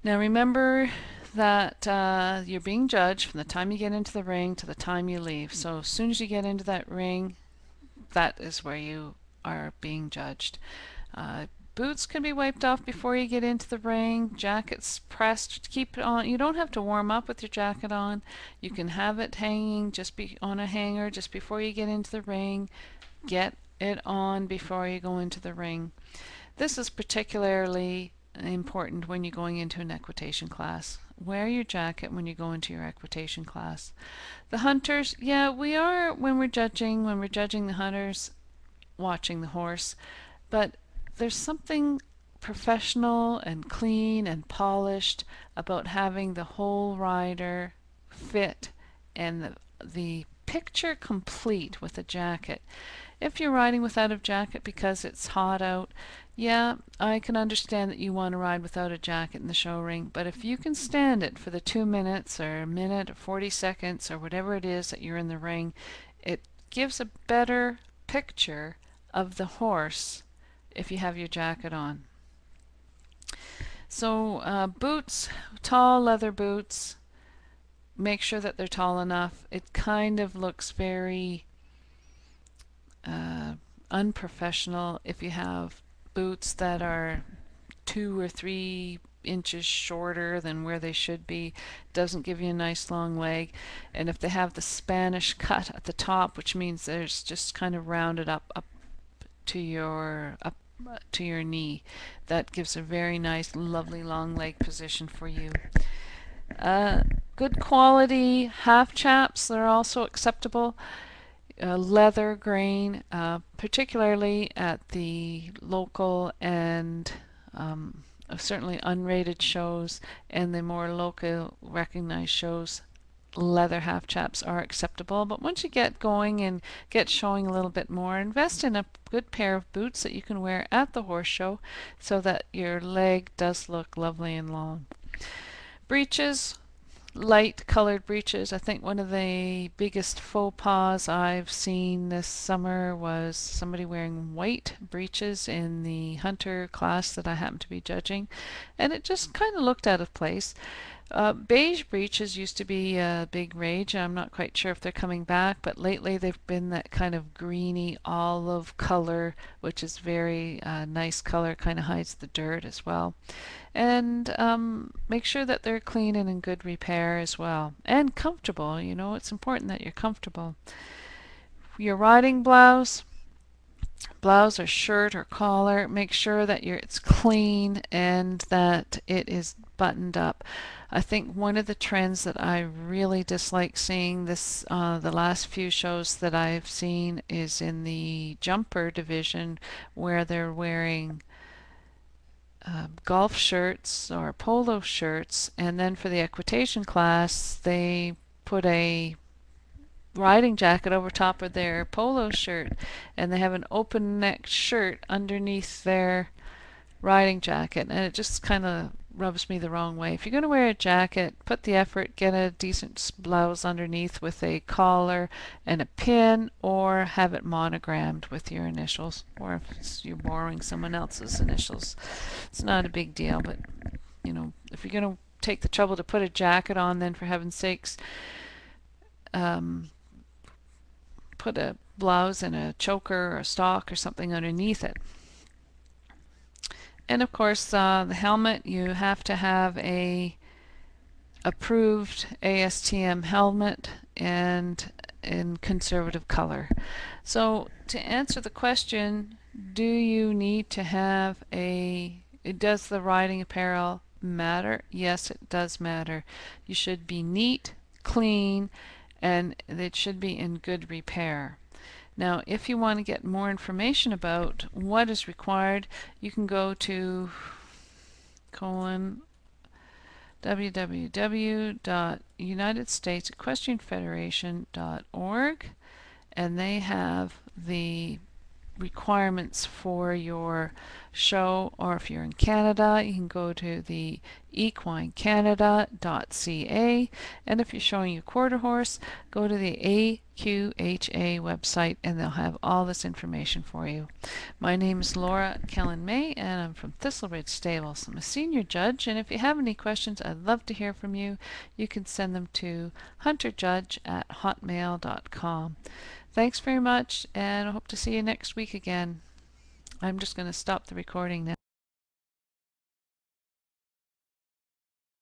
Now remember that you're being judged from the time you get into the ring to the time you leave. So as soon as you get into that ring, that is where you are being judged. Boots can be wiped off before you get into the ring. Jackets pressed. Keep it on. You don't have to warm up with your jacket on. You can have it hanging on a hanger just before you get into the ring. Get it on before you go into the ring. This is particularly important when you're going into an equitation class. Wear your jacket when you go into your equitation class. The hunters, yeah, we are when we're judging the hunters, watching the horse, but there's something professional and clean and polished about having the whole rider fit and the picture complete with a jacket. If you're riding without a jacket because it's hot out, yeah, I can understand that you want to ride without a jacket in the show ring, but if you can stand it for the 2 minutes or a minute or 40 seconds or whatever it is that you're in the ring, it gives a better picture of the horse if you have your jacket on. So boots, tall leather boots, make sure that they're tall enough. It kind of looks very unprofessional if you have boots that are 2 or 3 inches shorter than where they should be. Doesn't give you a nice long leg. And if they have the Spanish cut at the top, which means there's just kind of rounded up to your knee, that gives a very nice lovely long leg position for you. Good quality half chaps, they're also acceptable. Leather grain, particularly at the local and certainly unrated shows and the more local recognized shows, leather half chaps are acceptable. But once you get going and get showing a little bit more, invest in a good pair of boots that you can wear at the horse show so that your leg does look lovely and long. Breeches, light colored breeches. I think one of the biggest faux pas I've seen this summer was somebody wearing white breeches in the hunter class that I happened to be judging, and it just kind of looked out of place. Beige breeches used to be a big rage. I'm not quite sure if they're coming back, but lately they've been that kind of greeny olive color, which is very nice color, kind of hides the dirt as well. And make sure that they're clean and in good repair as well. And comfortable, you know, it's important that you're comfortable. Your riding blouse or shirt or collar, make sure that it's clean and that it is buttoned up. I think one of the trends that I really dislike seeing the last few shows that I've seen is in the jumper division, where they're wearing golf shirts or polo shirts, and then for the equitation class they put a riding jacket over top of their polo shirt, and they have an open neck shirt underneath their riding jacket, and it just kind of rubs me the wrong way. If you're going to wear a jacket, put the effort, get a decent blouse underneath with a collar and a pin, or have it monogrammed with your initials, or if you're borrowing someone else's initials. It's not a big deal, but you know, if you're going to take the trouble to put a jacket on, then for heaven's sakes, put a blouse and a choker or a stock or something underneath it. And of course, the helmet, you have to have a approved ASTM helmet and in conservative color. So to answer the question, do you need to have does the riding apparel matter? Yes, it does matter. You should be neat, clean, and it should be in good repair. Now, if you want to get more information about what is required, you can go to www.unitedstatesequestrianfederation.org, and they have the requirements for your show, or if you're in Canada, you can go to the equinecanada.ca, and if you're showing your quarter horse, go to the AQHA website and they'll have all this information for you. My name is Laura Kelland-May and I'm from Thistleridge Stables. I'm a senior judge, and if you have any questions, I'd love to hear from you. You can send them to hunterjudge@hotmail.com. Thanks very much, and I hope to see you next week again. I'm just going to stop the recording now.